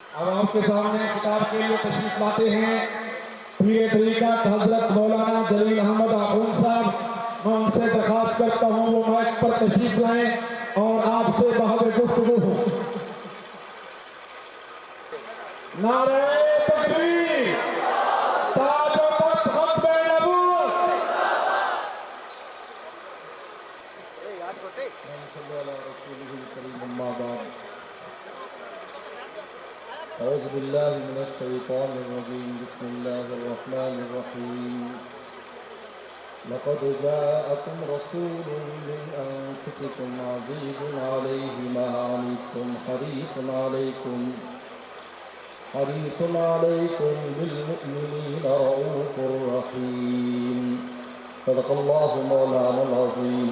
اب آپ کے سامنے خطاب کے لیے تشریف لاتے ہیں پیر طریقت حضرت مولانا جلیل احمد آخوند صاحب۔ میں ان سے درخواست کرتا ہوں وہ مائک پر تشریف لائیں اور آپ سے بحث گفتگو ہو۔ نعرہ تکبیر، تاج و تخت ختم نبوت۔ أعوذ بالله من الشيطان الرجيم بسم الله الرحمن الرحيم لقد جاءكم رسول من أنفسكم عزيز عليه ما عنتم حريص عليكم بالمؤمنين رؤوف رحيم صدق الله مولانا العظيم۔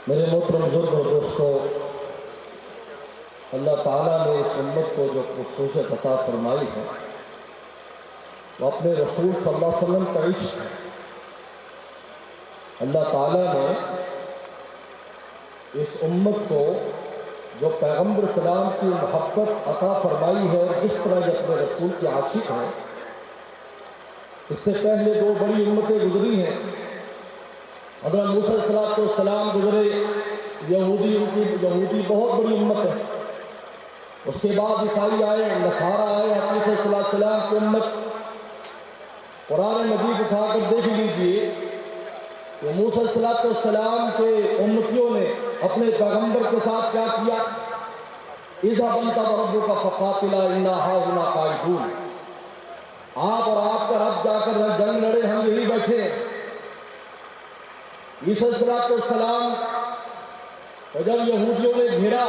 میرے محترم بزرگ اور دوستو، اللہ تعالیٰ نے اس امت کو جو خصوصیت عطا فرمائی ہے وہ اپنے رسول صلی اللہ علیہ وسلم کا عشق ہے۔ اللہ تعالیٰ نے اس امت کو جو پیغمبر اسلام کی محبت عطا فرمائی ہے اور جس طرح یہ اپنے رسول کی عاشق ہے، اس سے پہلے دو بڑی امتیں گزری ہیں۔ حضرت موسیٰ علیہ السلام گزرے، یہودی بہت بڑی امت ہے۔ اس کے بعد عیسائی آئے، نصارہ آئے، حضرت صلی اللہ علیہ وسلم کی امت۔ قرآن مجید اٹھا کر دیکھ لیجئے کہ موسیٰ علیہ السلام کے امتیوں نے اپنے پیغمبر کے ساتھ کیا کیا؟ اذهب انت وربك فقاتلا انا هاهنا قاعدون۔ آپ اور آپ کا رب جا کر جنگ لڑے، ہم یہی بیٹھے ہیں۔ عیسیٰ علیہ السلام کو جب یہودیوں نے گھیرا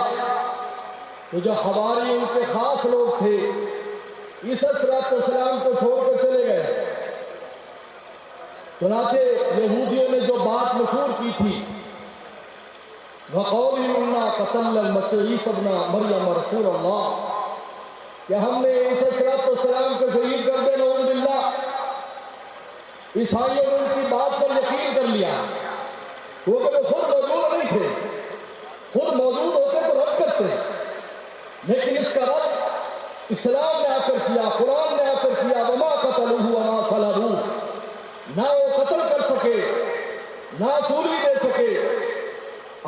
تو جو حواری ان کے خاص لوگ تھے عیسیٰ علیہ السلام کو چھوڑ کر چلے گئے۔ چنانچہ یہودیوں نے جو بات مشہور کی تھی وَقَوْلِهِمْ إِنَّا قَتَلْنَا الْمَسِيحَ عِيسَى ابْنَ مَرْيَمَ رَسُولَ اللَّهِ کہ ہم نے عیسیٰ علیہ السلام کو شہید کر دے، نعوذ باللہ۔ عیسائیوں نے ان کی بات پر یقین کر لیا کیونکہ وہ خود موجود نہیں تھے، خود موجود ہوتے تو رد کرتے، لیکن اس کا رد اسلام نے آ کر کیا، قرآن نے آ کر کیا۔ وَمَا قَتَلُوهُ وَمَا صَلَبُوهُ، نہ وہ قتل کر سکے نہ سولی دے سکے۔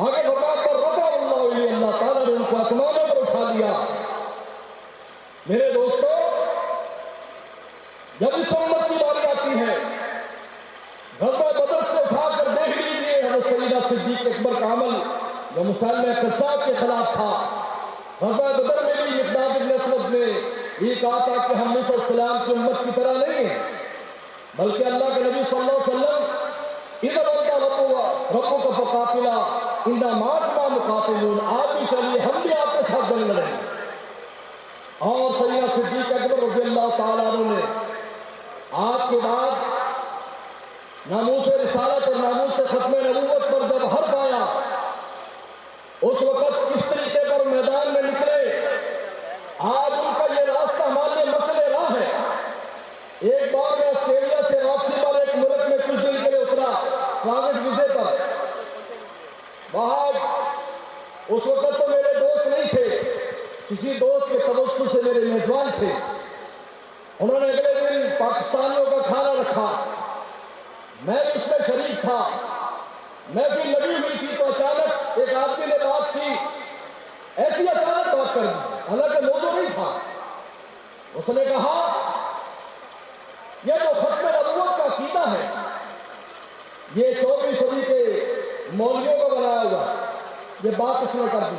آگے بڑھا کر رفع اللہ علیہ، اللہ تعالیٰ نے ان کو آسمانوں پر اٹھا لیا۔ میرے دوستو، جب اس امت کی باری آتی ہے، غزوہ بدر سے اٹھا کر دیکھ لیجئے حضرت سیدنا صدیق اکبر کا عمل جو مسلمہ قذاب کے خلاف تھا۔ غزوہ بدر میں بھی مقداد بن اسود نے یہ کہا تھا کہ ہم موسیٰ علیہ السلام کی امت کی طرح نہیں ہیں، بلکہ اللہ کے نبی صلی اللہ علیہ وسلم اذهب انت ربک فقاتلا انا معکم مقاتلون، آپ بھی چلیے، ہم بھی آپ کے ساتھ جنگ لڑیں گے۔ اور سیدنا صدیق اکبر رضی اللہ تعالیٰ عنہ نے آج کے بعد ناموس رسالت اور ناموس ختم نبوت پر جب حرف آیا، اس وقت کس طریقے پر میدان میں نکلے۔ آج ان کا یہ راستہ ہمارے لیے مسئلہ راہ ہے۔ ایک بار میں آسٹریلیا سے واپسی پر ایک ملک میں کچھ دن کے لیے اترا ٹرانزٹ ویزے پر۔ وہاں اس وقت تو میرے دوست نہیں تھے، کسی دوست کے توسط سے میرے میزبان تھے۔ انہوں نے اگلے دن پاکستانیوں کا کھانا رکھا، میں بھی اس میں شریک تھا۔ میں بھی لگی ہوئی تھی تو اچانک ایک آدمی نے بات کی، ایسی اچانک بات کر دی، حالانکہ موضوع نہیں تھا۔ اس نے کہا یہ جو ختم نبوت کا عقیدہ ہے یہ 14ویں صدی کے مولویوں کا بنایا ہوا، یہ بات اس نے کر دی۔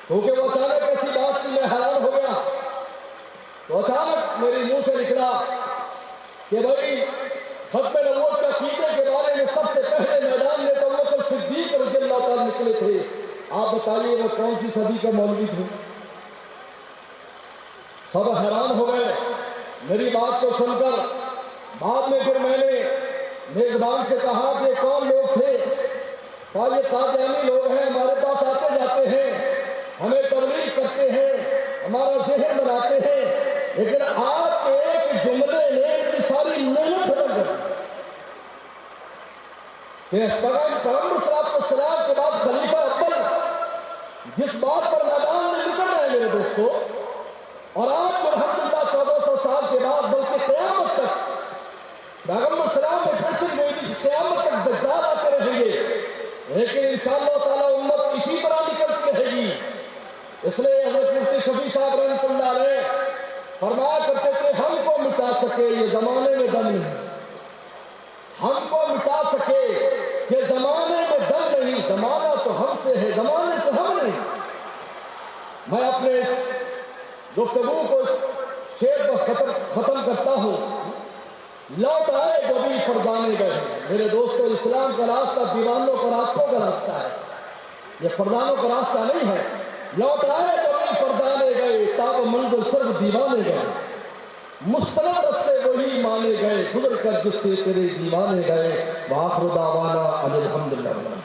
کیونکہ وہ اچانک ایسی بات کی، میں حیران ہو گیا۔ تو اچانک میری منہ سے نکلا کہ بھائی ختم نبوت کا عقیدے کے بارے میں سب سے پہلے میدان میں تو ابوبکر صدیق رضی اللہ تعالیٰ نکلے تھے۔ آپ بتائیے وہ کون سی صدی کا مولوی تھے؟ سب حیران ہو گئے میری بات کو سن کر۔ بعد میں پھر میں نے میزبان سے کہا کہ کون لوگ تھے؟ یہ قادیانی لوگ ہیں، ہمارے پاس آتے جاتے ہیں، ہمیں تبلیغ کرتے ہیں، ہمارا ذہن بناتے ہیں، لیکن آپ کے ایک جملے نے ان کی ساری محنت ختم کر دی کہ پیغمبر صلی اللہ علیہ وسلم کے بعد خلیفہ اول جس بات پر میدان میں نکل رہے ہیں میرے دوستو، اور آج کو الحمدللہ 1400 سال کے بعد بلکہ قیامت تک پیغمبر سلام نے پھر سے گوئی قیامت تک دجال آتے رہیں گے، لیکن انشاءاللہ تعالی امت اسی طرح نکلتی رہے گی۔ اس لیے حضرت مفتی شفیع صاحب رحمۃ اللہ علیہ فرمایا کرتے تھے ہم کو مٹا سکے یہ زمانے میں دم نہیں، ہم کو مٹا سکے یہ زمانے میں دم نہیں، زمانہ تو ہم سے ہے زمانے سے ہم نہیں۔ میں اپنے اس گفتگو کو اس شعر پر ختم کرتا ہوں، لوٹ آئے جو بھی فردانے گئے۔ میرے دوستو، اسلام کا راستہ دیوانوں کا راستوں کا راستہ ہے، یہ فردانوں کا راستہ نہیں ہے۔ لوٹ آئے جو بھی فردانے گئے، تاب منزل صرف دیوانے گئے، مستند رستے وہی مانے گئے، گزر کر جس سے تیرے دیوانے گئے۔ وآخر دعوانا ان الحمدللہ۔